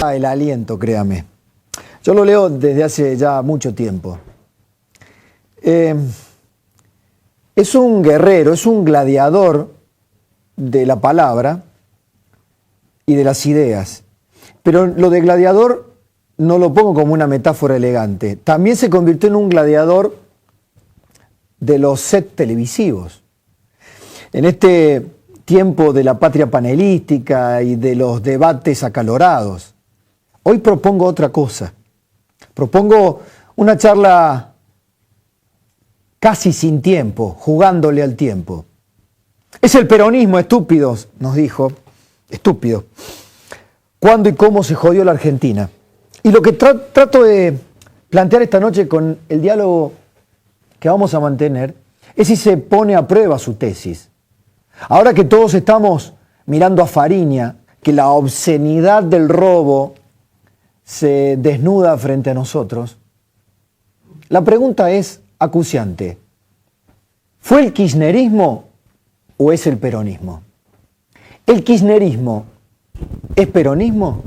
El aliento, créame. Yo lo leo desde hace ya mucho tiempo. Es un guerrero, es un gladiador de la palabra y de las ideas. Pero lo de gladiador no lo pongo como una metáfora elegante. También se convirtió en un gladiador de los sets televisivos. En este tiempo de la patria panelística y de los debates acalorados, hoy propongo otra cosa. Propongo una charla casi sin tiempo, jugándole al tiempo. Es el peronismo, estúpidos, nos dijo, estúpido. ¿Cuándo y cómo se jodió la Argentina? Y lo que trato de plantear esta noche con el diálogo que vamos a mantener es si se pone a prueba su tesis. Ahora que todos estamos mirando a Fariña, que la obscenidad del robo se desnuda frente a nosotros, la pregunta es acuciante. ¿Fue el kirchnerismo o es el peronismo? ¿El kirchnerismo es peronismo?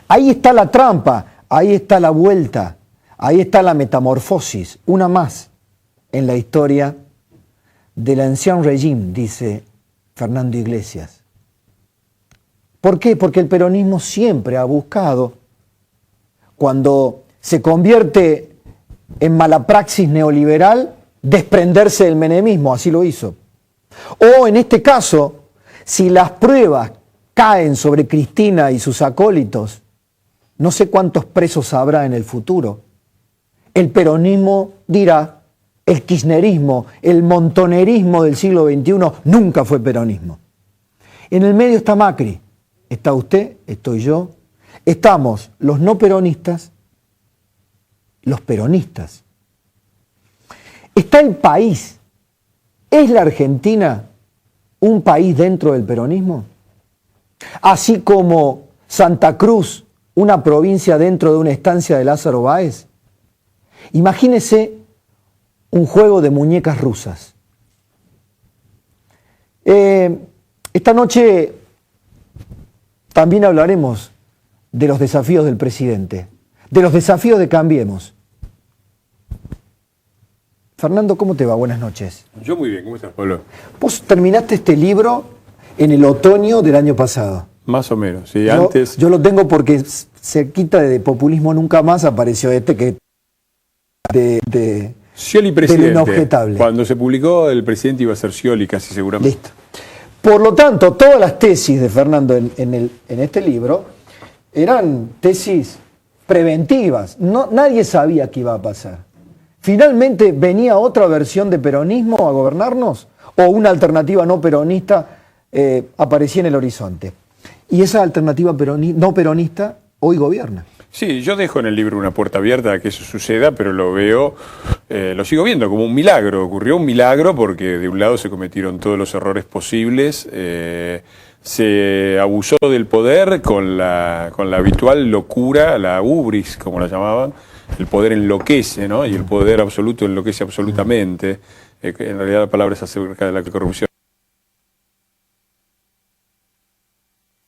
Ahí está la trampa, ahí está la vuelta, ahí está la metamorfosis, una más en la historia del ancien régime, dice Fernando Iglesias. ¿Por qué? Porque el peronismo siempre ha buscado, cuando se convierte en mala praxis neoliberal, desprenderse del menemismo, así lo hizo. O en este caso, si las pruebas caen sobre Cristina y sus acólitos, no sé cuántos presos habrá en el futuro. El peronismo dirá, el kirchnerismo, el montonerismo del siglo XXI nunca fue peronismo. En el medio está Macri, está usted, estoy yo, estamos los no peronistas, los peronistas. Está el país. ¿Es la Argentina un país dentro del peronismo? Así como Santa Cruz, una provincia dentro de una estancia de Lázaro Báez. Imagínese un juego de muñecas rusas. Esta noche también hablaremos de los desafíos del presidente, de los desafíos de Cambiemos. Fernando, ¿cómo te va? Buenas noches. Yo muy bien, ¿cómo estás, Pablo? Vos terminaste este libro en el otoño del año pasado. Más o menos, sí, antes... Yo lo tengo porque cerquita de Populismo Nunca Más apareció este que... Scioli presidente. Del inobjetable. Cuando se publicó, el presidente iba a ser Scioli casi seguramente. Listo. Por lo tanto, todas las tesis de Fernando en este libro eran tesis preventivas. Nadie sabía qué iba a pasar. ¿Finalmente venía otra versión de peronismo a gobernarnos? ¿O una alternativa no peronista aparecía en el horizonte? Y esa alternativa no peronista hoy gobierna. Sí, yo dejo en el libro una puerta abierta a que eso suceda, pero lo sigo viendo como un milagro. Ocurrió un milagro porque de un lado se cometieron todos los errores posibles, se abusó del poder con la habitual locura, la ubris, como la llamaban. El poder enloquece, ¿no? Y el poder absoluto enloquece absolutamente. En realidad la palabra es acerca de la corrupción.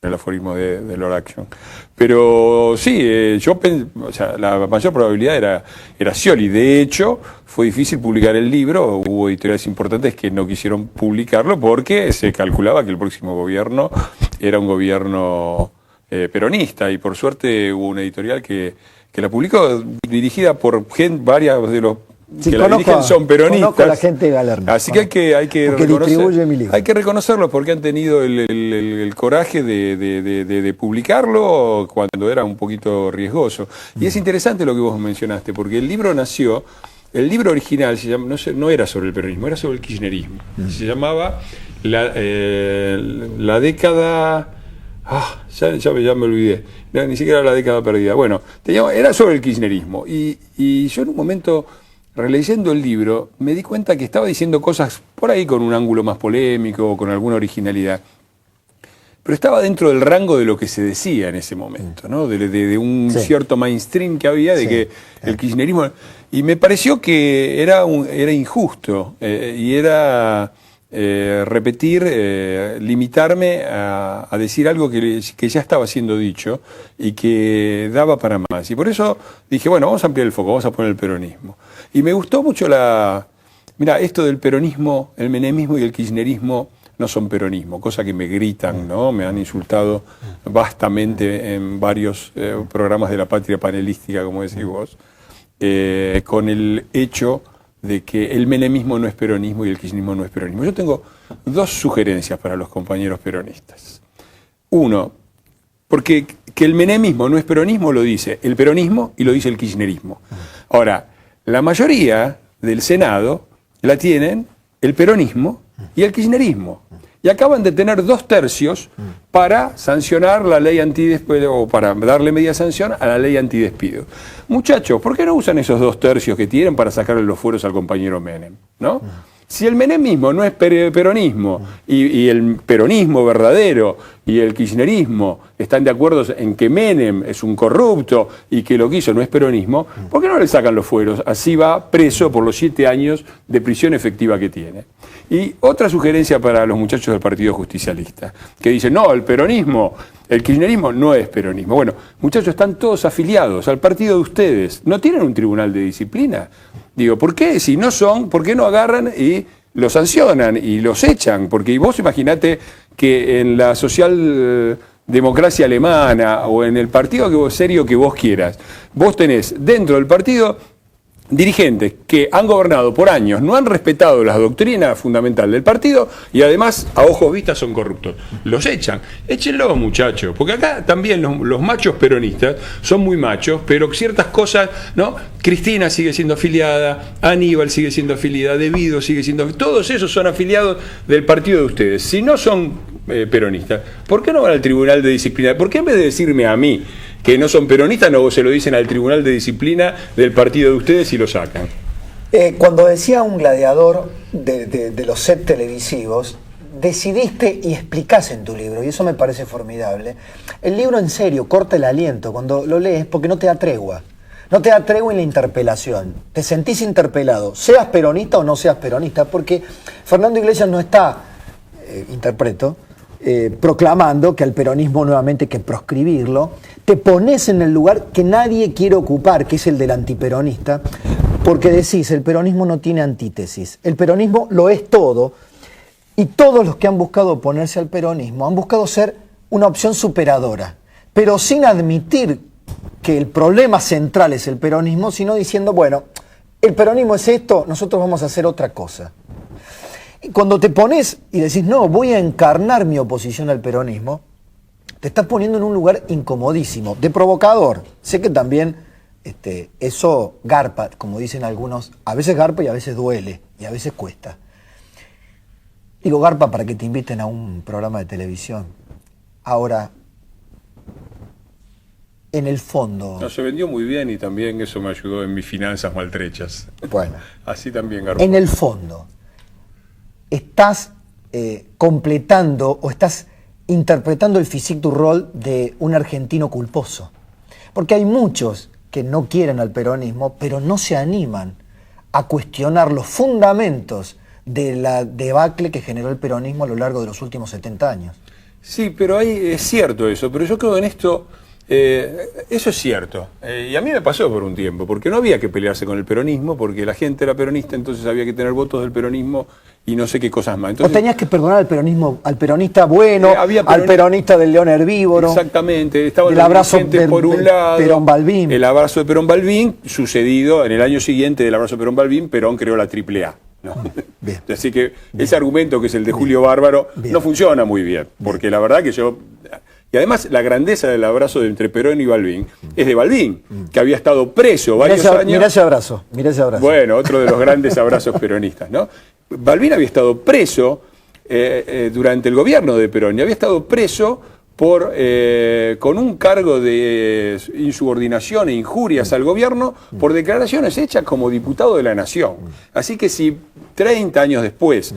El aforismo de Lord Action. Pero sí, o sea, la mayor probabilidad era Scioli. De hecho, fue difícil publicar el libro. Hubo editoriales importantes que no quisieron publicarlo porque se calculaba que el próximo gobierno era un gobierno peronista. Y por suerte hubo una editorial que la publicó, dirigida por varias de los sí, que la dirigen son peronistas. Conozco a la gente de Galerna. Así que hay que reconocerlos porque han tenido el coraje de publicarlo cuando era un poquito riesgoso. Y es interesante lo que vos mencionaste, porque el libro nació, el libro original no era sobre el peronismo, era sobre el kirchnerismo. Se llamaba la década... ya me olvidé. No, ni siquiera la década perdida. Bueno, era sobre el kirchnerismo. Y yo en un momento, releyendo el libro, me di cuenta que estaba diciendo cosas por ahí con un ángulo más polémico, con alguna originalidad. Pero estaba dentro del rango de lo que se decía en ese momento, ¿no? De un cierto mainstream que había, de que el kirchnerismo... Y me pareció que era injusto y era repetir, limitarme a decir algo que ya estaba siendo dicho y que daba para más. Y por eso dije, bueno, vamos a ampliar el foco, vamos a poner el peronismo. Y me gustó mucho mira, esto del peronismo, el menemismo y el kirchnerismo no son peronismo, cosa que me gritan, ¿no? Me han insultado vastamente en varios programas de la patria panelística, como decís vos, con el hecho de que el menemismo no es peronismo y el kirchnerismo no es peronismo. Yo tengo dos sugerencias para los compañeros peronistas. Uno, porque que el menemismo no es peronismo lo dice el peronismo y lo dice el kirchnerismo. Ahora, la mayoría del Senado la tienen el peronismo y el kirchnerismo. Y acaban de tener 2/3 para sancionar la ley antidespido, o para darle media sanción a la ley antidespido. Muchachos, ¿por qué no usan esos 2/3 que tienen para sacarle los fueros al compañero Menem? ¿No? Si el menemismo no es peronismo y el peronismo verdadero y el kirchnerismo están de acuerdo en que Menem es un corrupto y que lo que hizo no es peronismo, ¿por qué no le sacan los fueros? Así va preso por los 7 años de prisión efectiva que tiene. Y otra sugerencia para los muchachos del Partido Justicialista, que dicen, no, el peronismo, el kirchnerismo no es peronismo. Bueno, muchachos, están todos afiliados al partido de ustedes. ¿No tienen un tribunal de disciplina? Digo, ¿por qué? Si no son, ¿por qué no agarran y los sancionan y los echan? Porque vos imaginate que en la socialdemocracia alemana o en el partido serio que vos quieras, vos tenés dentro del partido dirigentes que han gobernado por años, no han respetado la doctrina fundamental del partido y además a ojos vistas son corruptos. Los echan. Échenlos, muchachos, porque acá también los machos peronistas son muy machos, pero ciertas cosas, ¿no? Cristina sigue siendo afiliada, Aníbal sigue siendo afiliada, Devido sigue siendo... Todos esos son afiliados del partido de ustedes. Si no son peronistas, ¿por qué no van al Tribunal de Disciplina? ¿Por qué en vez de decirme a mí que no son peronistas, no se lo dicen al Tribunal de Disciplina del partido de ustedes y lo sacan? Cuando decía un gladiador de los sets televisivos, decidiste y explicás en tu libro, y eso me parece formidable. El libro, en serio, corta el aliento cuando lo lees porque no te da tregua. No te da tregua en la interpelación. Te sentís interpelado, seas peronista o no seas peronista, porque Fernando Iglesias no está, interpreto, proclamando que al peronismo nuevamente hay que proscribirlo. Te pones en el lugar que nadie quiere ocupar, que es el del antiperonista, porque decís, el peronismo no tiene antítesis, el peronismo lo es todo, y todos los que han buscado oponerse al peronismo han buscado ser una opción superadora, pero sin admitir que el problema central es el peronismo, sino diciendo, bueno, el peronismo es esto, nosotros vamos a hacer otra cosa. Y cuando te pones y decís, no, voy a encarnar mi oposición al peronismo, te estás poniendo en un lugar incomodísimo, de provocador. Sé que también eso garpa, como dicen algunos, a veces garpa y a veces duele, y a veces cuesta. Digo garpa para que te inviten a un programa de televisión. Ahora, en el fondo... No, se vendió muy bien y también eso me ayudó en mis finanzas maltrechas. Bueno. Así también garpa. En el fondo, estás completando o estás interpretando el physique du rôle de un argentino culposo. Porque hay muchos que no quieren al peronismo, pero no se animan a cuestionar los fundamentos de la debacle que generó el peronismo a lo largo de los últimos 70 años. Sí, pero es cierto eso, pero yo creo que en esto... eso es cierto, y a mí me pasó por un tiempo, porque no había que pelearse con el peronismo, porque la gente era peronista, entonces había que tener votos del peronismo y no sé qué cosas más. Entonces, o tenías que perdonar al peronismo, al peronista bueno, al peronista del león herbívoro. Exactamente, estaban el abrazo por un lado, Perón Balbín. El abrazo de Perón Balbín, sucedido en el año siguiente del abrazo de Perón Balbín, Perón creó la AAA. ¿No? Bien. Así que ese argumento que es el de Julio Bárbaro no funciona muy bien, porque la verdad que yo... Y además la grandeza del abrazo entre Perón y Balbín es de Balbín, que había estado preso varios años. Mirá ese abrazo, mirá ese abrazo. Bueno, otro de los grandes abrazos peronistas, ¿no? Balbín había estado preso durante el gobierno de Perón y había estado preso con un cargo de insubordinación e injurias al gobierno por declaraciones hechas como diputado de la Nación. Así que si 30 años después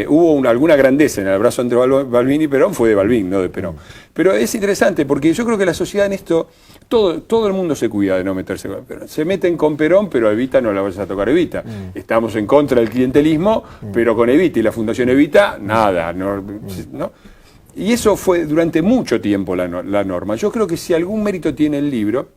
hubo alguna grandeza en el abrazo entre Balbín y Perón, fue de Balbín, no de Perón. Pero es interesante porque yo creo que la sociedad en esto, todo el mundo se cuida de no meterse con Perón. Se meten con Perón, pero a Evita no la vayas a tocar Evita. Estamos en contra del clientelismo, pero con Evita y la Fundación Evita, nada. ¿No? Y eso fue durante mucho tiempo la norma. Yo creo que si algún mérito tiene el libro,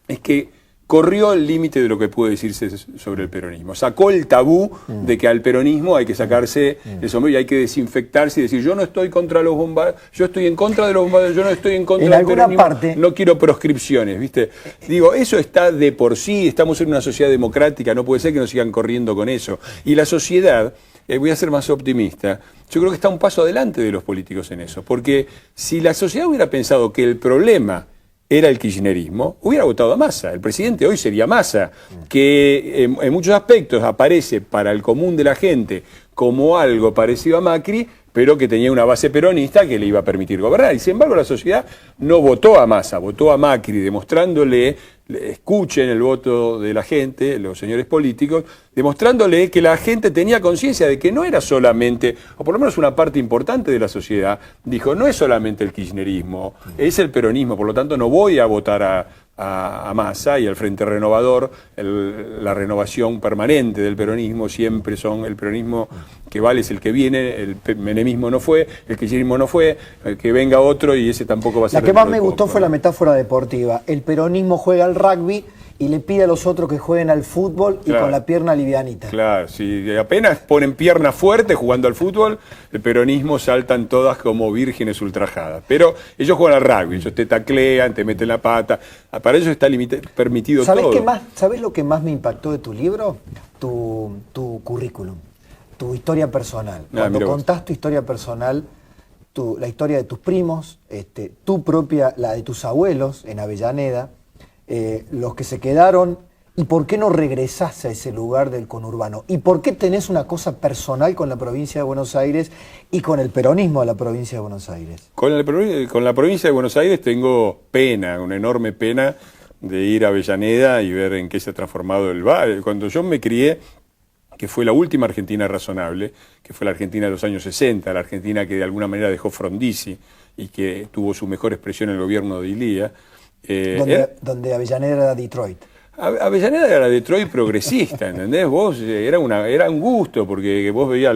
es que corrió el límite de lo que puede decirse sobre el peronismo. Sacó el tabú de que al peronismo hay que sacarse el sombrero y hay que desinfectarse y decir, yo no estoy contra los bombardeos, yo estoy en contra de los bombardeos, yo no estoy en contra del peronismo, no quiero proscripciones, ¿viste? Digo, eso está de por sí, estamos en una sociedad democrática, no puede ser que nos sigan corriendo con eso. Y la sociedad, voy a ser más optimista, yo creo que está un paso adelante de los políticos en eso, porque si la sociedad hubiera pensado que el problema era el kirchnerismo, hubiera votado a Massa. El presidente hoy sería Massa, que en muchos aspectos aparece para el común de la gente como algo parecido a Macri, pero que tenía una base peronista que le iba a permitir gobernar. Y sin embargo la sociedad no votó a Massa, votó a Macri, demostrándole, escuchen el voto de la gente, los señores políticos, demostrándole que la gente tenía conciencia de que no era solamente, o por lo menos una parte importante de la sociedad, dijo, no es solamente el kirchnerismo, es el peronismo, por lo tanto no voy a votar a Massa y al Frente Renovador, la renovación permanente del peronismo, siempre son el peronismo que vale es el que viene, el menemismo no fue, el kirchnerismo no fue, que venga otro y ese tampoco va a ser. La que más me gustó fue la metáfora deportiva. El peronismo juega al rugby y le pide a los otros que jueguen al fútbol y con la pierna livianita. Claro, si apenas ponen pierna fuerte jugando al fútbol, el peronismo saltan todas como vírgenes ultrajadas. Pero ellos juegan al rugby, ellos te taclean, te meten la pata, para ellos está permitido todo. ¿Sabés lo que más me impactó de tu libro? Tu currículum, tu historia personal. Cuando contás tu historia personal, la historia de tus primos, tu propia, la de tus abuelos en Avellaneda, los que se quedaron, y por qué no regresás a ese lugar del conurbano, y por qué tenés una cosa personal con la provincia de Buenos Aires y con el peronismo de la provincia de Buenos Aires. Con la provincia de Buenos Aires tengo pena, una enorme pena de ir a Avellaneda y ver en qué se ha transformado el barrio. Cuando yo me crié, que fue la última Argentina razonable, que fue la Argentina de los años 60, la Argentina que de alguna manera dejó Frondizi y que tuvo su mejor expresión en el gobierno de Ilía, donde Avellaneda era Detroit. Avellaneda era Detroit progresista, ¿entendés? Vos era un gusto, porque vos veías,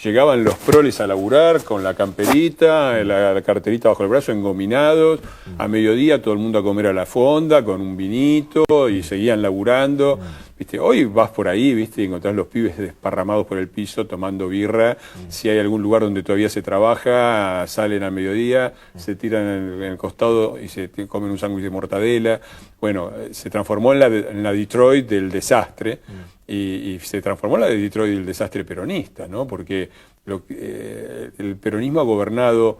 llegaban los proles a laburar con la camperita, la carterita bajo el brazo, engominados, a mediodía todo el mundo a comer a la fonda, con un vinito, y seguían laburando. ¿Viste? Hoy vas por ahí, ¿viste? Y encontrás los pibes desparramados por el piso tomando birra. Si hay algún lugar donde todavía se trabaja, salen a mediodía, se tiran en el costado y se comen un sándwich de mortadela. Bueno, se transformó en la Detroit del desastre y se transformó en la de Detroit del desastre peronista, ¿no? Porque el peronismo ha gobernado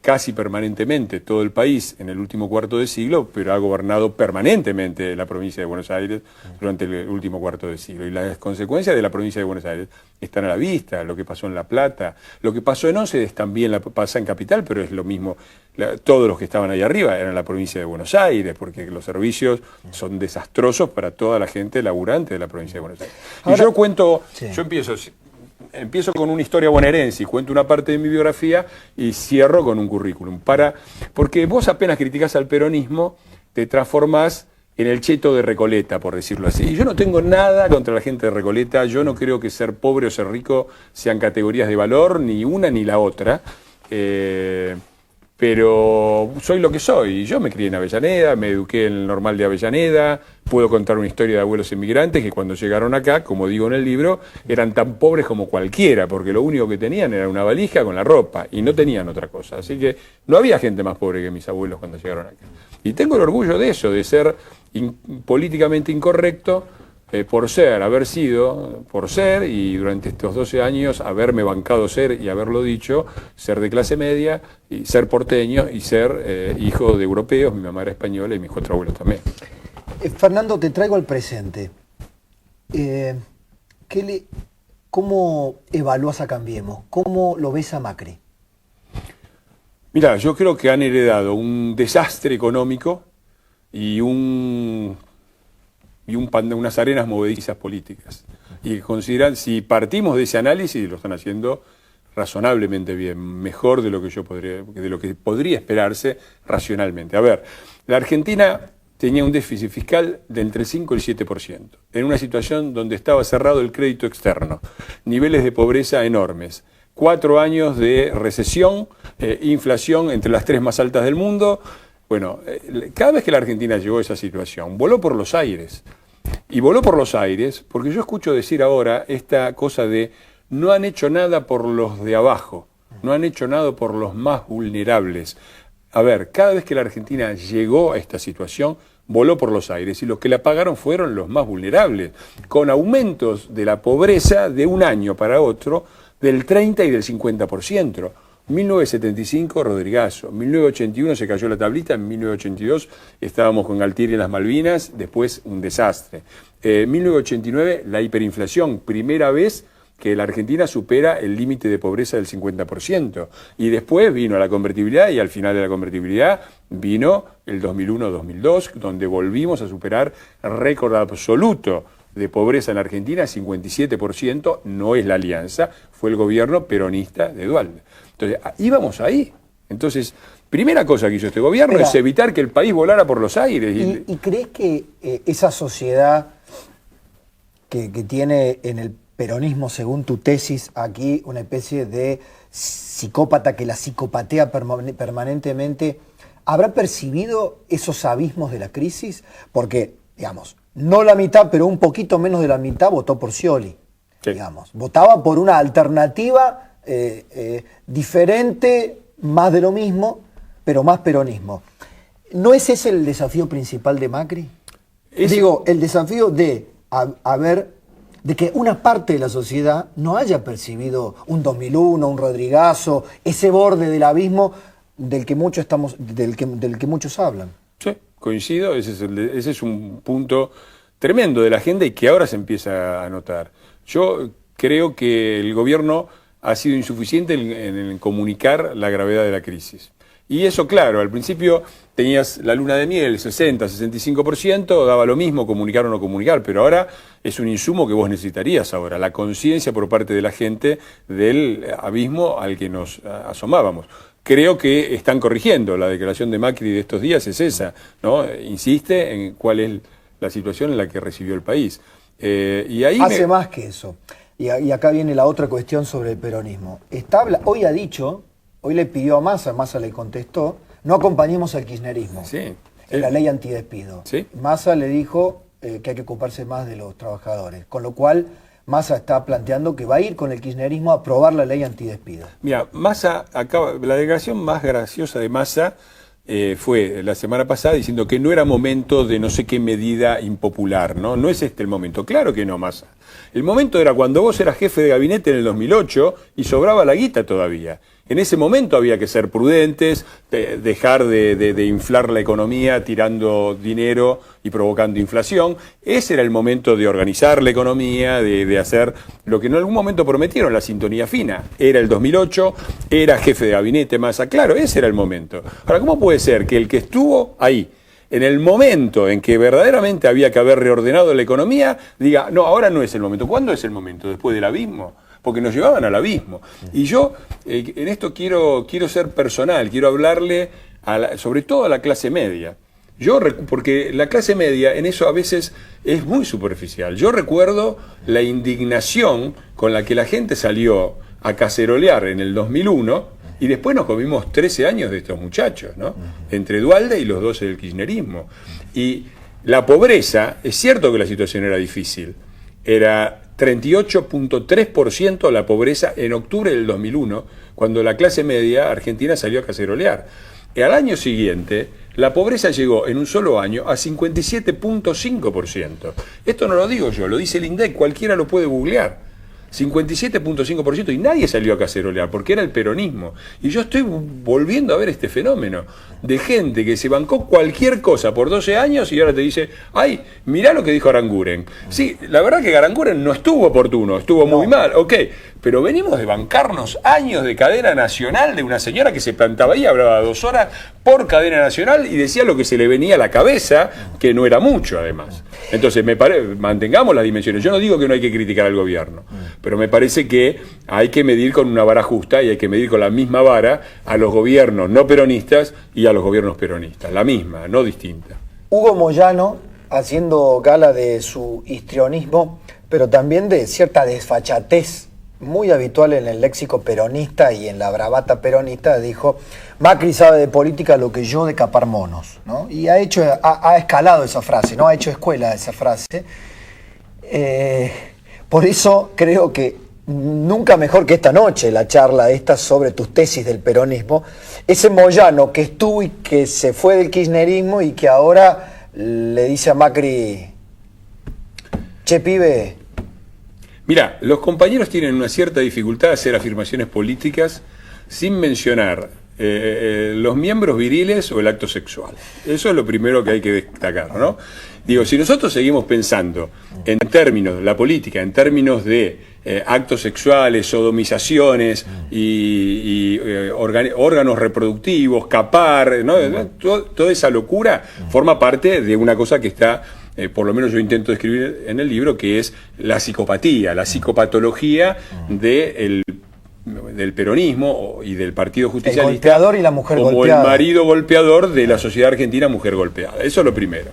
casi permanentemente todo el país en el último cuarto de siglo, pero ha gobernado permanentemente la provincia de Buenos Aires durante el último cuarto de siglo. Y las consecuencias de la provincia de Buenos Aires están a la vista, lo que pasó en La Plata, lo que pasó en Once también pasa en Capital, pero es lo mismo. Todos los que estaban ahí arriba eran la provincia de Buenos Aires, porque los servicios son desastrosos para toda la gente laburante de la provincia de Buenos Aires. Ahora, y yo cuento, yo empiezo con una historia bonaerense y cuento una parte de mi biografía y cierro con un currículum. Porque vos apenas criticás al peronismo, te transformás en el cheto de Recoleta, por decirlo así. Y yo no tengo nada contra la gente de Recoleta, yo no creo que ser pobre o ser rico sean categorías de valor, ni una ni la otra. Pero soy lo que soy. Yo me crié en Avellaneda, me eduqué en el normal de Avellaneda, puedo contar una historia de abuelos inmigrantes que cuando llegaron acá, como digo en el libro, eran tan pobres como cualquiera, porque lo único que tenían era una valija con la ropa y no tenían otra cosa. Así que no había gente más pobre que mis abuelos cuando llegaron acá. Y tengo el orgullo de eso, de ser políticamente incorrecto, por ser, y durante estos 12 años haberme bancado ser y haberlo dicho, ser de clase media, y ser porteño y ser hijo de europeos, mi mamá era española y mis cuatro abuelos también. Fernando, te traigo al presente. ¿Cómo evalúas a Cambiemos? ¿Cómo lo ves a Macri? Mirá, yo creo que han heredado un desastre económico y unas arenas movedizas políticas. Y consideran, si partimos de ese análisis, lo están haciendo razonablemente bien, mejor de lo que podría esperarse racionalmente. A ver, la Argentina tenía un déficit fiscal de entre el 5 y el 7%, en una situación donde estaba cerrado el crédito externo, niveles de pobreza enormes, 4 años de recesión, inflación entre las 3 más altas del mundo. Bueno, cada vez que la Argentina llegó a esa situación, voló por los aires. Y voló por los aires porque yo escucho decir ahora esta cosa de no han hecho nada por los de abajo, no han hecho nada por los más vulnerables. A ver, cada vez que la Argentina llegó a esta situación, voló por los aires y los que la pagaron fueron los más vulnerables, con aumentos de la pobreza de un año para otro del 30 y del 50%. 1975, Rodrigazo. 1981 se cayó la tablita, en 1982 estábamos con Galtieri en las Malvinas, después un desastre. 1989, la hiperinflación, primera vez que la Argentina supera el límite de pobreza del 50%. Y después vino la convertibilidad y al final de la convertibilidad vino el 2001-2002, donde volvimos a superar récord absoluto de pobreza en la Argentina, 57%, no es la alianza, fue el gobierno peronista de Duhalde. Entonces, íbamos ahí. Entonces, primera cosa que hizo este gobierno es evitar que el país volara por los aires. ¿Y crees que esa sociedad que tiene en el peronismo, según tu tesis, aquí una especie de psicópata que la psicopatea permanentemente, habrá percibido esos abismos de la crisis? Porque, digamos, no la mitad, pero un poquito menos de la mitad votó por Scioli. Sí. Digamos, votaba por una alternativa diferente, más de lo mismo, pero más peronismo. ¿No es ese el desafío principal de Macri? Digo, el desafío de que una parte de la sociedad no haya percibido un 2001, un Rodrigazo, ese borde del abismo del que muchos hablan. Sí, coincido, ese es un punto tremendo de la agenda y que ahora se empieza a notar. Yo creo que el gobierno ha sido insuficiente en comunicar la gravedad de la crisis. Y eso, claro, al principio tenías la luna de miel, 60, 65%, daba lo mismo comunicar o no comunicar, pero ahora es un insumo que vos necesitarías ahora, la conciencia por parte de la gente del abismo al que nos asomábamos. Creo que están corrigiendo, la declaración de Macri de estos días es esa, ¿no? Insiste en cuál es la situación en la que recibió el país. Y ahí hace más que eso. Y acá viene la otra cuestión sobre el peronismo. Hoy le pidió a Massa le contestó, no acompañemos al kirchnerismo en la ley antidespido. ¿Sí? Massa le dijo que hay que ocuparse más de los trabajadores, con lo cual Massa está planteando que va a ir con el kirchnerismo a aprobar la ley antidespido. Mira, la declaración más graciosa de Massa fue la semana pasada diciendo que no era momento de no sé qué medida impopular, ¿no? No es este el momento. Claro que no, Massa. El momento era cuando vos eras jefe de gabinete en el 2008 y sobraba la guita todavía. En ese momento había que ser prudentes, dejar de inflar la economía tirando dinero y provocando inflación. Ese era el momento de organizar la economía, de hacer lo que en algún momento prometieron, la sintonía fina. Era el 2008, era jefe de gabinete Massa, claro, ese era el momento. Ahora, ¿cómo puede ser que el que estuvo ahí, en el momento en que verdaderamente había que haber reordenado la economía, diga, no, ahora no es el momento? ¿Cuándo es el momento? ¿Después del abismo? Porque nos llevaban al abismo. Y yo en esto quiero ser personal, quiero hablarle sobre todo a la clase media. Porque la clase media en eso a veces es muy superficial. Yo recuerdo la indignación con la que la gente salió a cacerolear en el 2001 y después nos comimos 13 años de estos muchachos, ¿no? Entre Duhalde y los 12 del kirchnerismo. Y la pobreza, es cierto que la situación era difícil, era 38.3% la pobreza en octubre del 2001, cuando la clase media argentina salió a cacerolear. Y al año siguiente, la pobreza llegó en un solo año a 57.5%. Esto no lo digo yo, lo dice el INDEC, cualquiera lo puede googlear. 57.5% y nadie salió a cacerolear porque era el peronismo. Y yo estoy volviendo a ver este fenómeno de gente que se bancó cualquier cosa por 12 años y ahora te dice, ay, mirá lo que dijo Aranguren. Sí, la verdad que Aranguren no estuvo oportuno, estuvo muy mal, ok, pero venimos de bancarnos años de cadena nacional de una señora que se plantaba ahí, hablaba 2 horas por cadena nacional y decía lo que se le venía a la cabeza, que no era mucho además. Entonces, mantengamos las dimensiones. Yo no digo que no hay que criticar al gobierno, pero me parece que hay que medir con una vara justa y hay que medir con la misma vara a los gobiernos no peronistas y a los gobiernos peronistas. La misma, no distinta. Hugo Moyano, haciendo gala de su histrionismo, pero también de cierta desfachatez muy habitual en el léxico peronista y en la bravata peronista, dijo: Macri sabe de política lo que yo de capar monos, ¿no? Y ha escalado esa frase, ¿no? Ha hecho escuela esa frase. Por eso creo que nunca mejor que esta noche la charla esta sobre tus tesis del peronismo. Ese Moyano que estuvo y que se fue del kirchnerismo y que ahora le dice a Macri: che, pibe. Mira, los compañeros tienen una cierta dificultad de hacer afirmaciones políticas sin mencionar los miembros viriles o el acto sexual. Eso es lo primero que hay que destacar, ¿no? Digo, si nosotros seguimos pensando en términos de la política, en términos de actos sexuales, sodomizaciones y órganos reproductivos, capar, ¿no? Toda esa locura forma parte de una cosa que está... por lo menos yo intento describir en el libro, que es la psicopatía, la psicopatología del peronismo y del Partido Justicialista. El golpeador y la mujer como golpeada. El marido golpeador de la sociedad argentina, mujer golpeada. Eso es lo primero.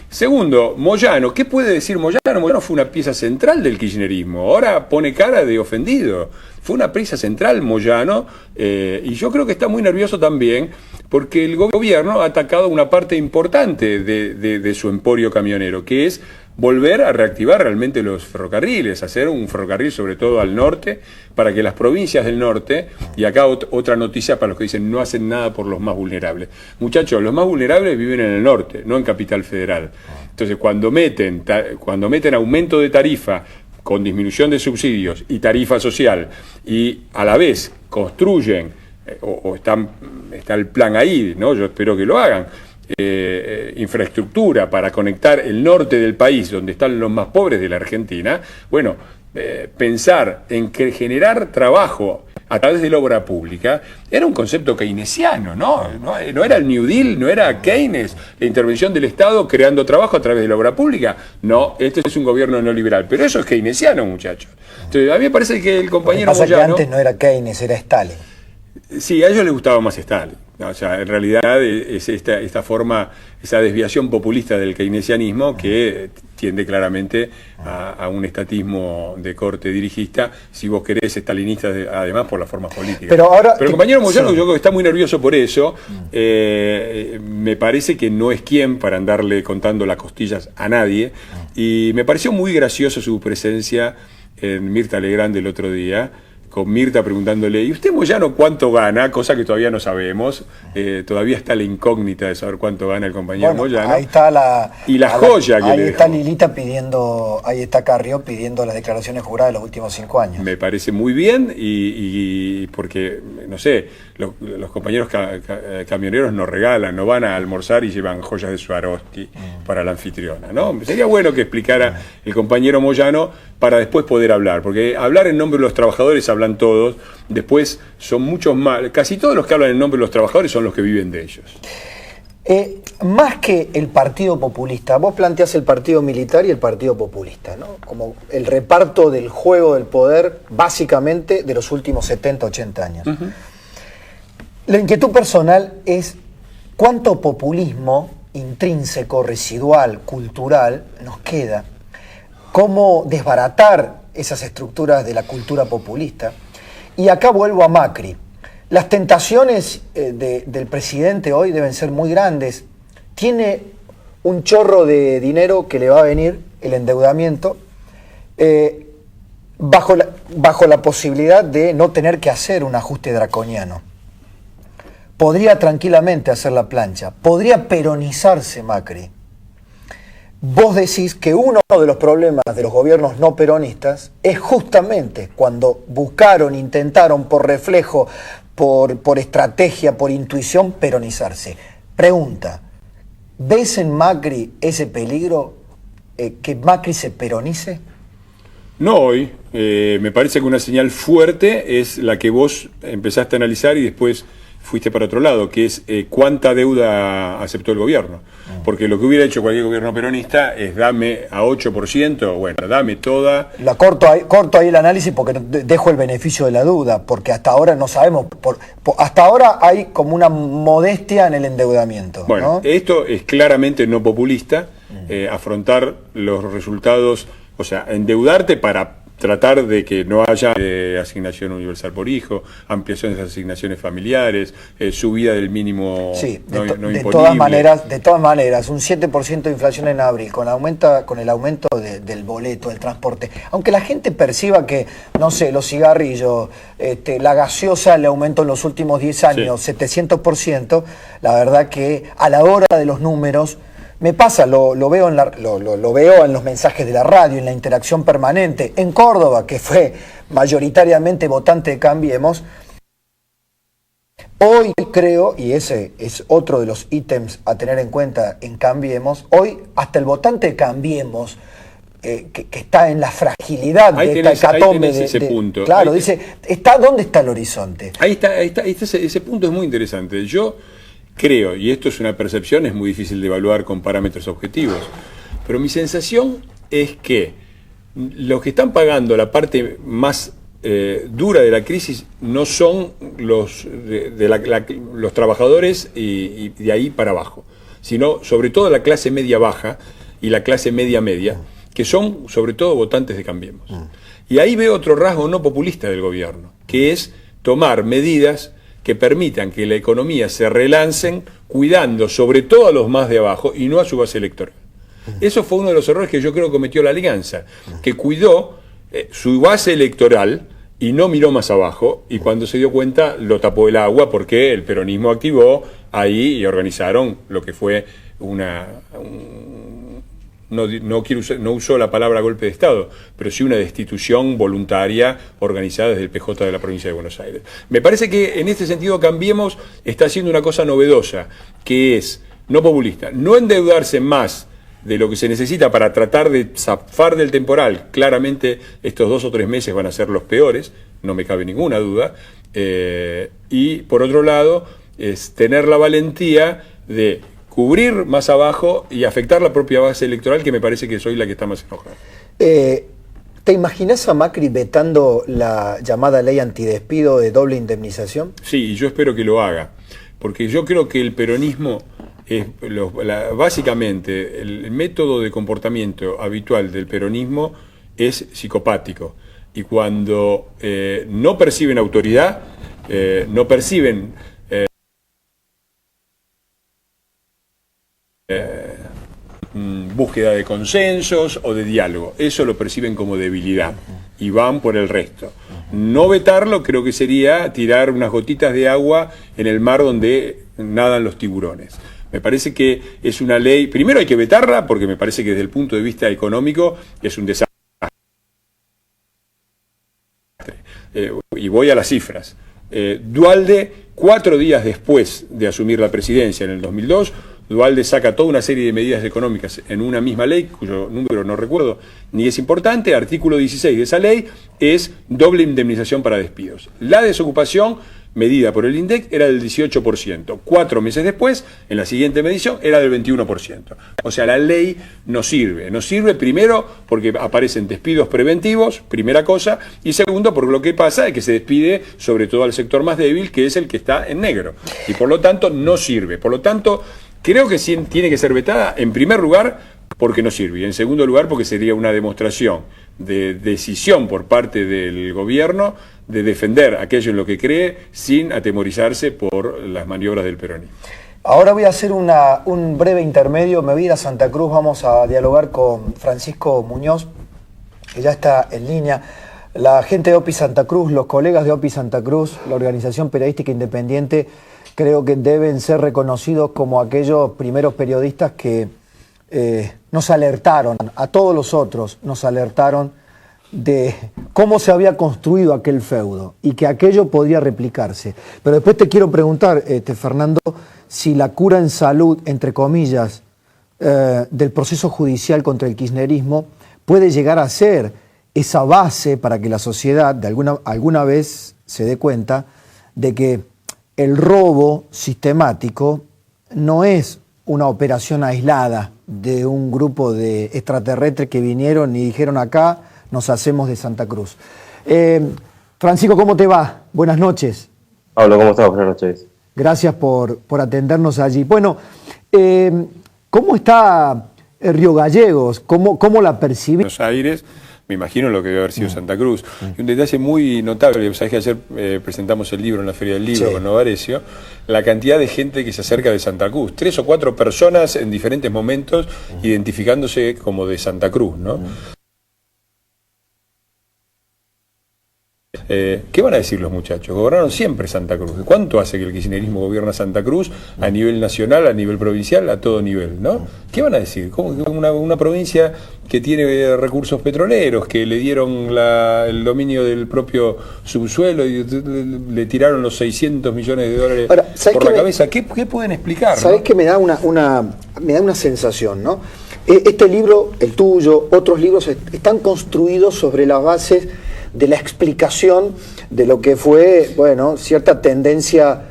Segundo, Moyano. ¿Qué puede decir Moyano? Moyano fue una pieza central del kirchnerismo. Ahora pone cara de ofendido. Fue una pieza central Moyano, y yo creo que está muy nervioso también porque el gobierno ha atacado una parte importante de su emporio camionero, que es volver a reactivar realmente los ferrocarriles, hacer un ferrocarril sobre todo al norte, para que las provincias del norte, y acá otra noticia para los que dicen no hacen nada por los más vulnerables. Muchachos, los más vulnerables viven en el norte, no en Capital Federal. Entonces, cuando meten aumento de tarifa con disminución de subsidios y tarifa social, y a la vez construyen, está el plan ahí, ¿no? Yo espero que lo hagan, infraestructura para conectar el norte del país, donde están los más pobres de la Argentina. Bueno, pensar en que generar trabajo a través de la obra pública era un concepto keynesiano, ¿no? No era el New Deal, no era Keynes, la intervención del Estado creando trabajo a través de la obra pública. No, este es un gobierno neoliberal, pero eso es keynesiano, muchachos. Entonces, a mí me parece que el compañero Moyano... que antes no era Keynes, era Stalin. Sí, a ellos les gustaba más Stalin. O sea, en realidad es esta forma, esa desviación populista del keynesianismo que tiende claramente a un estatismo de corte dirigista, si vos querés, estalinista, además por las formas políticas. Pero el compañero Moyano, yo creo que está muy nervioso por eso. Me parece que no es quien para andarle contando las costillas a nadie. Y me pareció muy gracioso su presencia en Mirta Legrand el otro día, con Mirta preguntándole: ¿y usted, Moyano, cuánto gana? Cosa que todavía no sabemos. Todavía está la incógnita de saber cuánto gana el compañero Moyano. Ahí está la joya que ahí le está dejó. Lilita pidiendo, ahí está Carrió pidiendo las declaraciones juradas de los últimos 5 años. Me parece muy bien y porque, no sé, los compañeros camioneros nos regalan, no van a almorzar y llevan joyas de Swarovski para la anfitriona, ¿no? Sería bueno que explicara el compañero Moyano para después poder hablar, porque hablar en nombre de los trabajadores hablan todos, después son muchos más, casi todos los que hablan en nombre de los trabajadores son los que viven de ellos. Más que el partido populista, vos planteás el partido militar y el partido populista, ¿no? Como el reparto del juego del poder, básicamente, de los últimos 70, 80 años. La inquietud personal es cuánto populismo intrínseco, residual, cultural nos queda, cómo desbaratar esas estructuras de la cultura populista. Y acá vuelvo a Macri. Las tentaciones del presidente hoy deben ser muy grandes. Tiene un chorro de dinero que le va a venir, el endeudamiento, bajo la posibilidad de no tener que hacer un ajuste draconiano. Podría tranquilamente hacer la plancha, podría peronizarse Macri. Vos decís que uno de los problemas de los gobiernos no peronistas es justamente cuando intentaron por reflejo, por estrategia, por intuición, peronizarse. Pregunta, ¿ves en Macri ese peligro, que Macri se peronice? No hoy. Me parece que una señal fuerte es la que vos empezaste a analizar y después fuiste para otro lado, que es cuánta deuda aceptó el gobierno. Porque lo que hubiera hecho cualquier gobierno peronista es dame a 8%, bueno, dame toda. La corto ahí el análisis porque dejo el beneficio de la duda, porque hasta ahora no sabemos, hasta ahora hay como una modestia en el endeudamiento. Bueno, ¿no? esto es claramente no populista, afrontar los resultados, o sea, endeudarte para tratar de que no haya asignación universal por hijo, ampliaciones de asignaciones familiares, subida del mínimo sí, no de imponible. todas maneras, un 7% de inflación en abril, con el aumento del boleto, del transporte, aunque la gente perciba que, no sé, los cigarrillos, la gaseosa le aumentó en los últimos 10 años, sí, 700%, la verdad que a la hora de los números, me pasa, lo veo lo veo en los mensajes de la radio, en la interacción permanente. En Córdoba, que fue mayoritariamente votante de Cambiemos, hoy creo, y ese es otro de los ítems a tener en cuenta en Cambiemos, hoy hasta el votante de Cambiemos, que está en la fragilidad ahí de tenés, esta hecatombe. ese punto. Claro, dice, ¿dónde está el horizonte? Ahí está, ese punto es muy interesante. Yo creo, y esto es una percepción, es muy difícil de evaluar con parámetros objetivos, pero mi sensación es que los que están pagando la parte más dura de la crisis no son los trabajadores y de ahí para abajo, sino sobre todo la clase media baja y la clase media media, que son sobre todo votantes de Cambiemos. Y ahí veo otro rasgo no populista del gobierno, que es tomar medidas que permitan que la economía se relancen cuidando sobre todo a los más de abajo y no a su base electoral. Eso fue uno de los errores que yo creo que cometió la Alianza, que cuidó su base electoral y no miró más abajo, y cuando se dio cuenta lo tapó el agua porque el peronismo activó ahí y organizaron lo que fue no usó la palabra golpe de Estado, pero sí una destitución voluntaria organizada desde el PJ de la provincia de Buenos Aires. Me parece que en este sentido Cambiemos está haciendo una cosa novedosa, que es, no populista, no endeudarse más de lo que se necesita para tratar de zafar del temporal. Claramente estos 2 o 3 meses van a ser los peores, no me cabe ninguna duda, y por otro lado es tener la valentía de cubrir más abajo y afectar la propia base electoral, que me parece que soy la que está más enojada. ¿Te imaginas a Macri vetando la llamada ley antidespido de doble indemnización? Sí, y yo espero que lo haga, porque yo creo que el peronismo es básicamente el método de comportamiento habitual del peronismo es psicopático, y cuando no perciben autoridad, no perciben búsqueda de consensos o de diálogo, eso lo perciben como debilidad y van por el resto. No vetarlo creo que sería tirar unas gotitas de agua en el mar donde nadan los tiburones. Me parece que es una ley, primero hay que vetarla porque me parece que desde el punto de vista económico es un desastre. Y voy a las cifras. Duhalde, 4 días después de asumir la presidencia en el 2002, Duhalde saca toda una serie de medidas económicas en una misma ley, cuyo número no recuerdo ni es importante. Artículo 16 de esa ley es doble indemnización para despidos. La desocupación medida por el INDEC era del 18%. 4 meses después, en la siguiente medición, era del 21%. O sea, la ley no sirve. No sirve primero porque aparecen despidos preventivos, primera cosa, y segundo porque lo que pasa es que se despide sobre todo al sector más débil, que es el que está en negro. Y por lo tanto no sirve. Por lo tanto, creo que sí tiene que ser vetada, en primer lugar, porque no sirve, y en segundo lugar, porque sería una demostración de decisión por parte del gobierno de defender aquello en lo que cree sin atemorizarse por las maniobras del peronismo. Ahora voy a hacer un breve intermedio, me voy a ir a Santa Cruz, vamos a dialogar con Francisco Muñoz, que ya está en línea. La gente de OPI Santa Cruz, los colegas de OPI Santa Cruz, la organización periodística independiente, creo que deben ser reconocidos como aquellos primeros periodistas que nos alertaron, a todos los otros nos alertaron de cómo se había construido aquel feudo y que aquello podría replicarse. Pero después te quiero preguntar, Fernando, si la cura en salud, entre comillas, del proceso judicial contra el kirchnerismo puede llegar a ser esa base para que la sociedad de alguna vez se dé cuenta de que el robo sistemático no es una operación aislada de un grupo de extraterrestres que vinieron y dijeron acá nos hacemos de Santa Cruz. Francisco, ¿cómo te va? Buenas noches. Pablo, ¿cómo estás? Buenas noches. Gracias por atendernos allí. Bueno, ¿cómo está Río Gallegos? ¿Cómo la percibís? Buenos Aires, me imagino lo que debe haber sido Santa Cruz. Y un detalle muy notable, sabés que ayer presentamos el libro en la Feria del Libro con Novarecio, la cantidad de gente que se acerca de Santa Cruz. 3 o 4 personas en diferentes momentos identificándose como de Santa Cruz, ¿no? ¿Qué van a decir los muchachos? Gobernaron siempre Santa Cruz. ¿Cuánto hace que el kirchnerismo gobierna Santa Cruz a nivel nacional, a nivel provincial, a todo nivel, ¿no? ¿Qué van a decir? ¿Cómo una provincia que tiene recursos petroleros, que le dieron el dominio del propio subsuelo y le tiraron los 600 millones de dólares por la cabeza? ¿Qué pueden explicar? ¿Sabés ¿no? que me da una sensación, ¿no? Este libro, el tuyo, otros libros están construidos sobre las bases de la explicación de lo que fue, bueno, cierta tendencia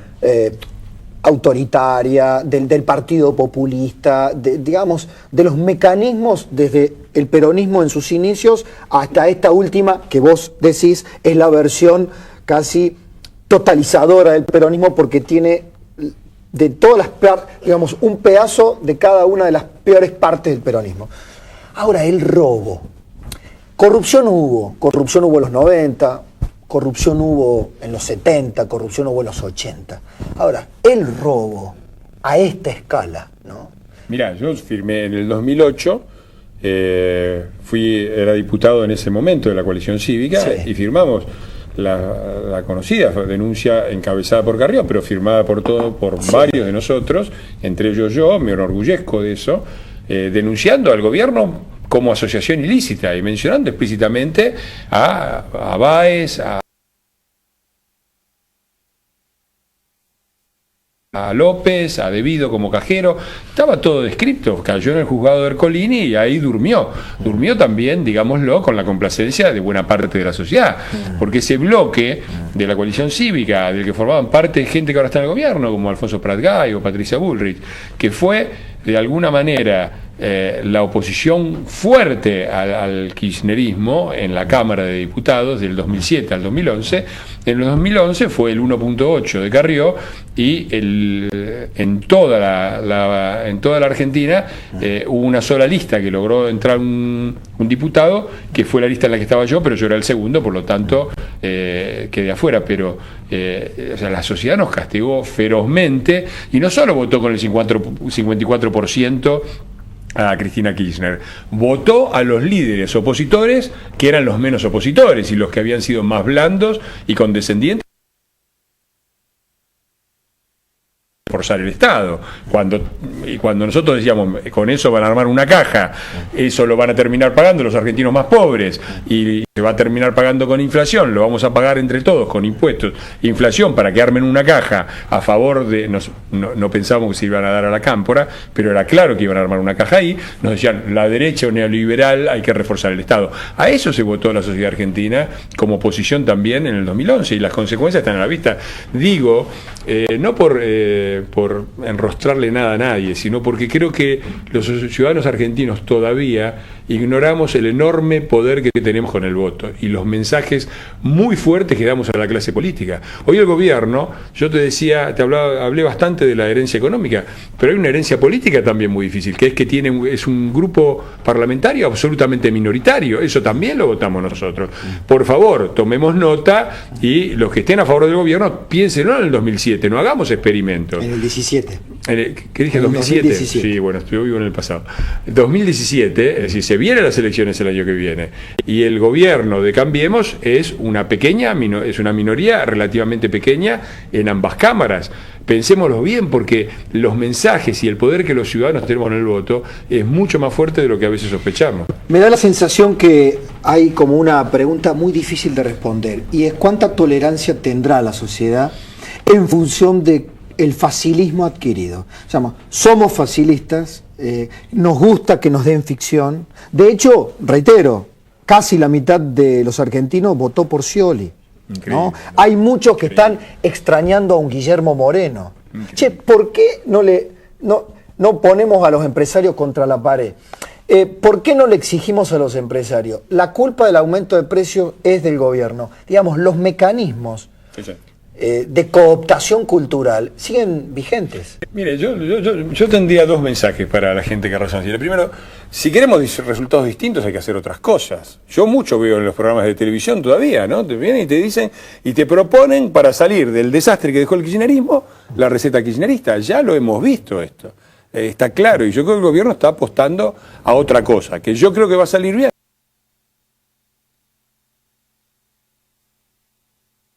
autoritaria del partido populista, digamos, de los mecanismos desde el peronismo en sus inicios hasta esta última, que vos decís es la versión casi totalizadora del peronismo porque tiene de todas las, digamos, un pedazo de cada una de las peores partes del peronismo. Ahora, el robo. Corrupción hubo en los 90, corrupción hubo en los 70, corrupción hubo en los 80. Ahora, el robo a esta escala, ¿no? Mirá, yo firmé en el 2008, era diputado en ese momento de la coalición cívica y firmamos la conocida denuncia encabezada por Carrió, pero firmada por varios de nosotros, entre ellos yo, me enorgullezco de eso, denunciando al gobierno como asociación ilícita y mencionando explícitamente a Báez, a López, a Devido como cajero, estaba todo descrito, cayó en el juzgado de Ercolini y ahí durmió también, digámoslo, con la complacencia de buena parte de la sociedad, porque ese bloque de la coalición cívica, del que formaban parte gente que ahora está en el gobierno, como Alfonso Prat-Gay o Patricia Bullrich, que fue de alguna manera la oposición fuerte al kirchnerismo en la Cámara de Diputados del 2007 al 2011. En el 2011 fue el 1.8 de Carrió y en toda la Argentina hubo una sola lista que logró entrar un diputado, que fue la lista en la que estaba yo, pero yo era el segundo, por lo tanto quedé afuera. Pero o sea, la sociedad nos castigó ferozmente y no solo votó con el 54% a Cristina Kirchner, votó a los líderes opositores que eran los menos opositores y los que habían sido más blandos y condescendientes forzar el Estado. Cuando nosotros decíamos, con eso van a armar una caja, eso lo van a terminar pagando los argentinos más pobres y se va a terminar pagando con inflación, lo vamos a pagar entre todos con impuestos, inflación para que armen una caja a favor de, no pensábamos que se iban a dar a la cámpora, pero era claro que iban a armar una caja ahí, nos decían, la derecha o neoliberal hay que reforzar el Estado. A eso se votó la sociedad argentina como oposición también en el 2011 y las consecuencias están a la vista. Digo, no por enrostrarle nada a nadie, sino porque creo que los ciudadanos argentinos todavía ignoramos el enorme poder que tenemos con el voto y los mensajes muy fuertes que damos a la clase política. Hoy el gobierno, yo te decía, hablé bastante de la herencia económica, pero hay una herencia política también muy difícil, que es un grupo parlamentario absolutamente minoritario. Eso también lo votamos nosotros. Por favor, tomemos nota y los que estén a favor del gobierno piénsenlo en el 2007, no hagamos experimentos. En el 17. ¿Qué dije? 2007. Sí, bueno, estuve vivo en el pasado. 2017, es decir, se vienen las elecciones el año que viene y el gobierno de Cambiemos es una minoría relativamente pequeña en ambas cámaras. Pensémoslo bien, porque los mensajes y el poder que los ciudadanos tenemos en el voto es mucho más fuerte de lo que a veces sospechamos. Me da la sensación que hay como una pregunta muy difícil de responder, y es ¿cuánta tolerancia tendrá la sociedad en función de el facilismo adquirido? Somos facilistas, nos gusta que nos den ficción. De hecho, reitero, casi la mitad de los argentinos votó por Scioli. ¿No? Increíble. Hay muchos que están extrañando a un Guillermo Moreno. Increíble. Che, ¿por qué no ponemos a los empresarios contra la pared? ¿Por qué no le exigimos a los empresarios? La culpa del aumento de precios es del gobierno. Digamos, los mecanismos de cooptación cultural siguen vigentes. Mire, yo tendría dos mensajes para la gente que razona así. El primero, si queremos resultados distintos hay que hacer otras cosas. Yo mucho veo en los programas de televisión todavía, ¿no? Te vienen y te dicen, y te proponen para salir del desastre que dejó el kirchnerismo, la receta kirchnerista. Ya lo hemos visto esto. Está claro, y yo creo que el gobierno está apostando a otra cosa, que yo creo que va a salir bien.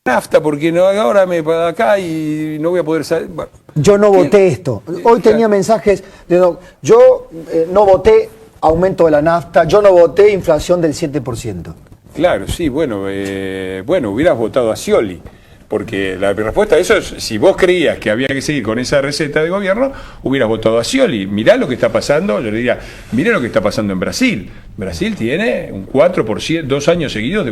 Nafta, porque no, ahora me para acá y no voy a poder salir. Bueno, Yo no voté esto. Hoy tenía mensajes de yo no voté aumento de la nafta, yo no voté inflación del 7%. claro, sí, bueno, hubieras votado a Scioli. Porque la respuesta a eso es, si vos creías que había que seguir con esa receta de gobierno, hubieras votado a Scioli. Mirá lo que está pasando, yo le diría, mirá lo que está pasando en Brasil. Brasil tiene un 4%, 2 años seguidos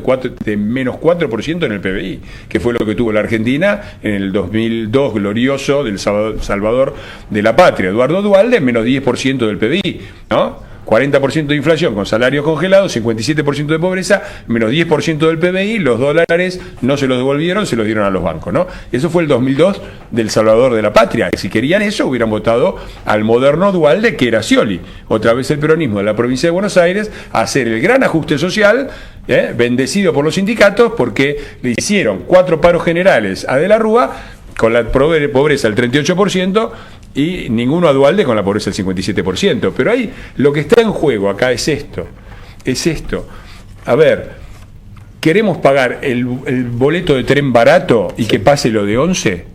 de menos 4% en el PBI, que fue lo que tuvo la Argentina en el 2002 glorioso del Salvador de la Patria. Eduardo Duhalde, menos 10% del PBI, ¿no? 40% de inflación con salarios congelados, 57% de pobreza, menos 10% del PBI, los dólares no se los devolvieron, se los dieron a los bancos, ¿no? Eso fue el 2002 del Salvador de la Patria. Si querían eso, hubieran votado al moderno Duhalde, que era Scioli. Otra vez el peronismo de la provincia de Buenos Aires, a hacer el gran ajuste social, bendecido por los sindicatos, porque le hicieron 4 paros generales a De la Rúa, con la pobreza del 38%, y ninguno a Duhalde con la pobreza del 57%. Pero ahí lo que está en juego acá es esto. A ver, ¿queremos pagar el boleto de tren barato y que pase lo de 11?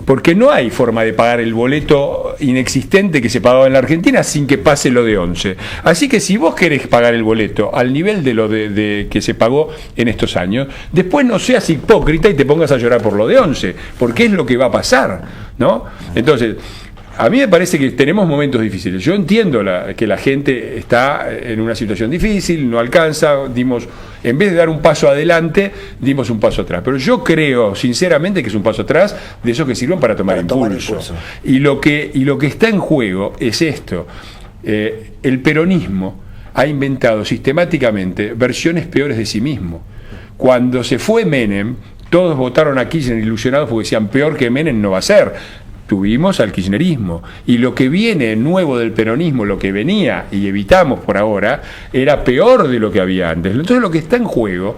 Porque no hay forma de pagar el boleto inexistente que se pagaba en la Argentina sin que pase lo de 11. Así que si vos querés pagar el boleto al nivel de lo de que se pagó en estos años, después no seas hipócrita y te pongas a llorar por lo de 11, porque es lo que va a pasar, ¿no? Entonces, a mí me parece que tenemos momentos difíciles. Yo entiendo que la gente está en una situación difícil, no alcanza, en vez de dar un paso adelante, dimos un paso atrás. Pero yo creo, sinceramente, que es un paso atrás de esos que sirven para tomar impulso. Y lo que está en juego es esto. El peronismo ha inventado sistemáticamente versiones peores de sí mismo. Cuando se fue Menem, todos votaron a Kirchner ilusionados porque decían, peor que Menem no va a ser. Tuvimos al kirchnerismo, y lo que viene nuevo del peronismo, lo que venía y evitamos por ahora, era peor de lo que había antes. Entonces lo que está en juego,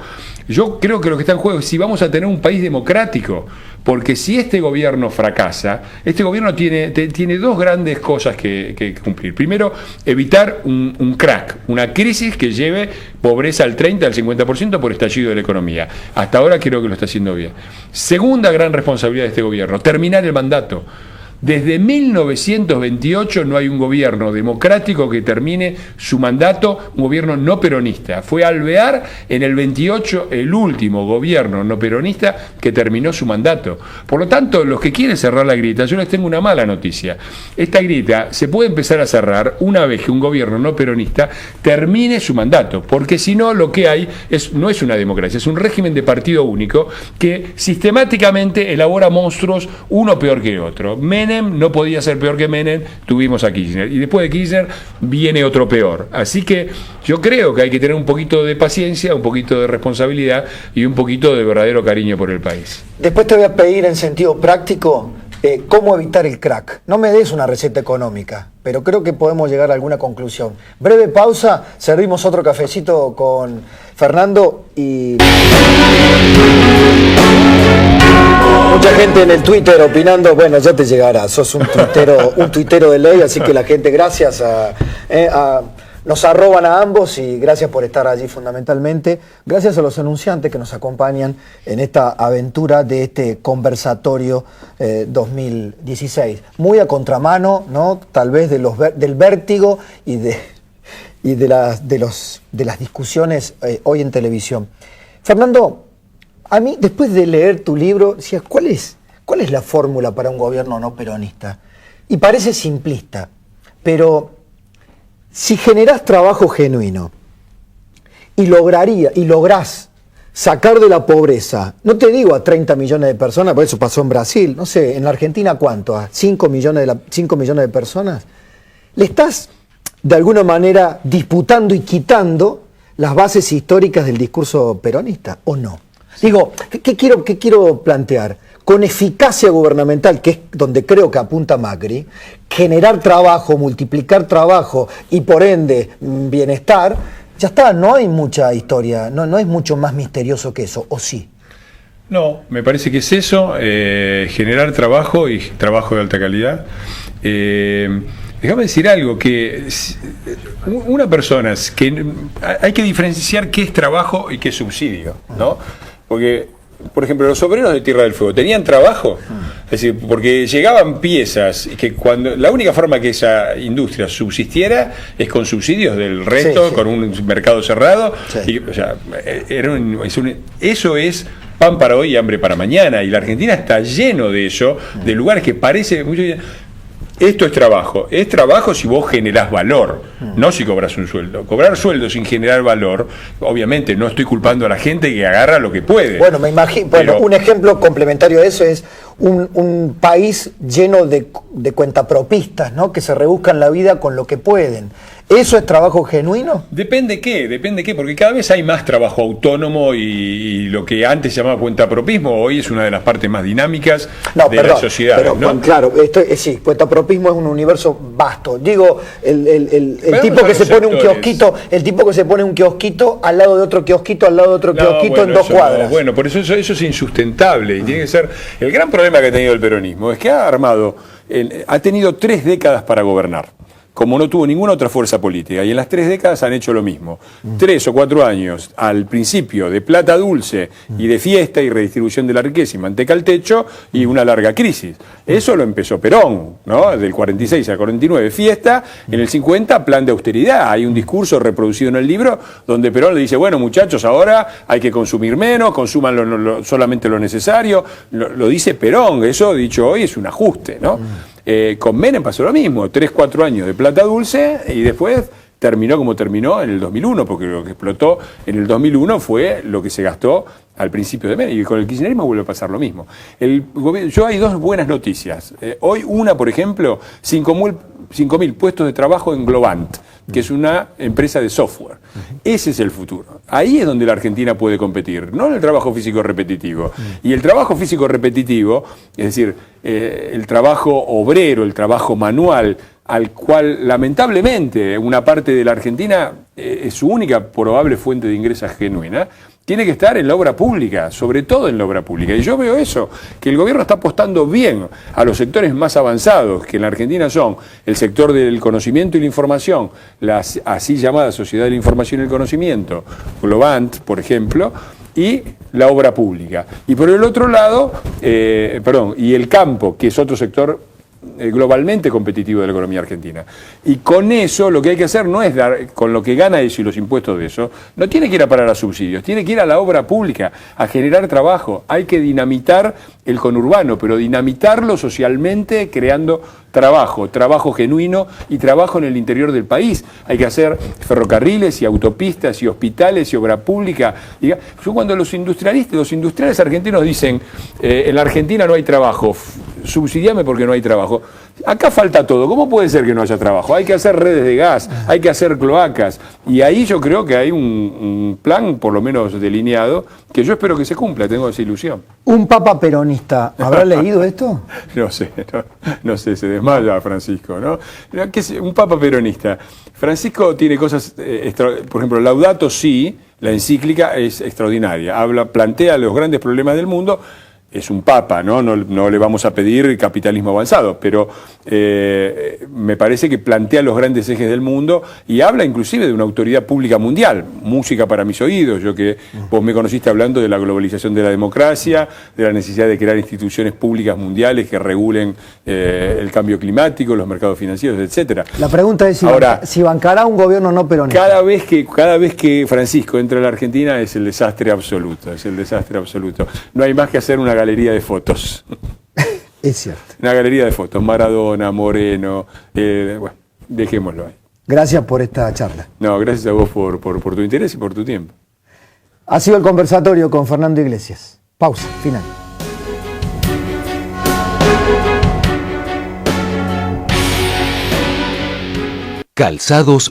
yo creo que lo que está en juego es si vamos a tener un país democrático, porque si este gobierno fracasa, este gobierno tiene 2 grandes cosas que cumplir. Primero, evitar un crack, una crisis que lleve pobreza al 30, al 50% por estallido de la economía. Hasta ahora creo que lo está haciendo bien. Segunda gran responsabilidad de este gobierno, terminar el mandato. Desde 1928 no hay un gobierno democrático que termine su mandato, un gobierno no peronista. Fue Alvear en el 28 el último gobierno no peronista que terminó su mandato. Por lo tanto, los que quieren cerrar la grieta, yo les tengo una mala noticia. Esta grieta se puede empezar a cerrar una vez que un gobierno no peronista termine su mandato, porque si no, lo que hay no es una democracia, es un régimen de partido único que sistemáticamente elabora monstruos, uno peor que otro. Menem no podía ser peor que Menem, tuvimos a Kirchner, y después de Kirchner viene otro peor. Así que yo creo que hay que tener un poquito de paciencia, un poquito de responsabilidad y un poquito de verdadero cariño por el país. Después te voy a pedir en sentido práctico cómo evitar el crack. No me des una receta económica, pero creo que podemos llegar a alguna conclusión. Breve pausa, servimos otro cafecito con Fernando y... Mucha gente en el Twitter opinando, bueno, ya te llegará, sos un tuitero de ley, así que la gente, gracias nos arroban a ambos y gracias por estar allí fundamentalmente. Gracias a los anunciantes que nos acompañan en esta aventura de este conversatorio 2016. Muy a contramano, ¿no? Tal vez del vértigo y de las discusiones hoy en televisión. Fernando, a mí, después de leer tu libro, decía, ¿cuál es la fórmula para un gobierno no peronista? Y parece simplista, pero si generás trabajo genuino y lográs sacar de la pobreza, no te digo a 30 millones de personas, por eso pasó en Brasil, no sé, en la Argentina ¿cuánto? ¿A 5 millones de personas? Le estás de alguna manera disputando y quitando las bases históricas del discurso peronista, ¿o no? Digo, ¿qué quiero plantear? Con eficacia gubernamental, que es donde creo que apunta Macri, generar trabajo, multiplicar trabajo y por ende bienestar, ya está, no hay mucha historia, no es mucho más misterioso que eso, ¿o sí? No, me parece que es eso, generar trabajo y trabajo de alta calidad. Déjame decir algo, que una persona, que hay que diferenciar qué es trabajo y qué es subsidio, ¿no? Porque, por ejemplo, los obreros de Tierra del Fuego, ¿tenían trabajo? Es decir, porque llegaban piezas, que cuando la única forma que esa industria subsistiera es con subsidios del resto, sí. Con un mercado cerrado. Sí. Y, o sea, eso es pan para hoy y hambre para mañana. Y la Argentina está lleno de eso, de lugares que parece... Esto es trabajo si vos generás valor, no si cobras un sueldo. Cobrar sueldo sin generar valor, obviamente no estoy culpando a la gente que agarra lo que puede. Bueno, me imagino, pero, un ejemplo complementario de eso es un país lleno de cuentapropistas, ¿no? Que se rebuscan la vida con lo que pueden. ¿Eso es trabajo genuino? Depende qué, porque cada vez hay más trabajo autónomo y lo que antes se llamaba cuentapropismo hoy es una de las partes más dinámicas la sociedad. Pero, ¿no? Claro, sí, cuentapropismo es un universo vasto. Digo, el tipo que se pone un kiosquito, al lado de otro kiosquito, al lado de otro kiosquito en 2 cuadras. Bueno, por eso es insustentable y tiene que ser. El gran problema que ha tenido el peronismo es que ha tenido 3 décadas para gobernar, como no tuvo ninguna otra fuerza política, y en las 3 décadas han hecho lo mismo. 3 o 4 años al principio de plata dulce y de fiesta y redistribución de la riqueza y manteca al techo y una larga crisis. Eso lo empezó Perón, ¿no? Del 46 al 49, fiesta, en el 50 plan de austeridad. Hay un discurso reproducido en el libro donde Perón le dice, bueno muchachos, ahora hay que consumir menos, consuman solamente lo necesario. Lo dice Perón, eso dicho hoy es un ajuste, ¿no? Con Menem pasó lo mismo, 3-4 años de plata dulce y después terminó como terminó en el 2001, porque lo que explotó en el 2001 fue lo que se gastó al principio de Menem, y con el kirchnerismo vuelve a pasar lo mismo. Yo hay 2 buenas noticias. Hoy una, por ejemplo, 5.000 puestos de trabajo en Globant, que es una empresa de software. Ese es el futuro. Ahí es donde la Argentina puede competir, no en el trabajo físico repetitivo. Y el trabajo físico repetitivo, es decir, el trabajo obrero, el trabajo manual, al cual lamentablemente una parte de la Argentina es su única probable fuente de ingresos genuina, tiene que estar en la obra pública, sobre todo en la obra pública. Y yo veo eso, que el gobierno está apostando bien a los sectores más avanzados, que en la Argentina son el sector del conocimiento y la información, la así llamada Sociedad de la Información y el Conocimiento, Globant, por ejemplo, y la obra pública. Y por el otro lado, y el campo, que es otro sector globalmente competitivo de la economía argentina. Y con eso lo que hay que hacer no es dar, con lo que gana eso y los impuestos de eso, no tiene que ir a parar a subsidios, tiene que ir a la obra pública, a generar trabajo. Hay que dinamitar el conurbano, pero dinamitarlo socialmente creando trabajo genuino y trabajo en el interior del país. Hay que hacer ferrocarriles y autopistas y hospitales y obra pública. Yo cuando los industriales argentinos dicen en la Argentina no hay trabajo, subsidiame porque no hay trabajo. Acá falta todo. ¿Cómo puede ser que no haya trabajo? Hay que hacer redes de gas, hay que hacer cloacas. Y ahí yo creo que hay un plan, por lo menos delineado, que yo espero que se cumpla, tengo esa ilusión. ¿Un papa peronista habrá leído esto? No sé, se desmaya Francisco, ¿no? ¿Qué es un papa peronista? Francisco tiene cosas, por ejemplo, Laudato Si, la encíclica es extraordinaria, plantea los grandes problemas del mundo. Es un papa, ¿no? No le vamos a pedir capitalismo avanzado, pero me parece que plantea los grandes ejes del mundo y habla inclusive de una autoridad pública mundial, música para mis oídos. Yo que vos me conociste hablando de la globalización de la democracia, de la necesidad de crear instituciones públicas mundiales que regulen el cambio climático, los mercados financieros, etcétera. La pregunta es si bancará un gobierno no peronista. Cada vez que Francisco entra a la Argentina es el desastre absoluto, No hay más que hacer una galería de fotos. Es cierto. Una galería de fotos, Maradona, Moreno, bueno, dejémoslo ahí. Gracias por esta charla. No, gracias a vos por tu interés y por tu tiempo. Ha sido el conversatorio con Fernando Iglesias. Pausa, final. Calzados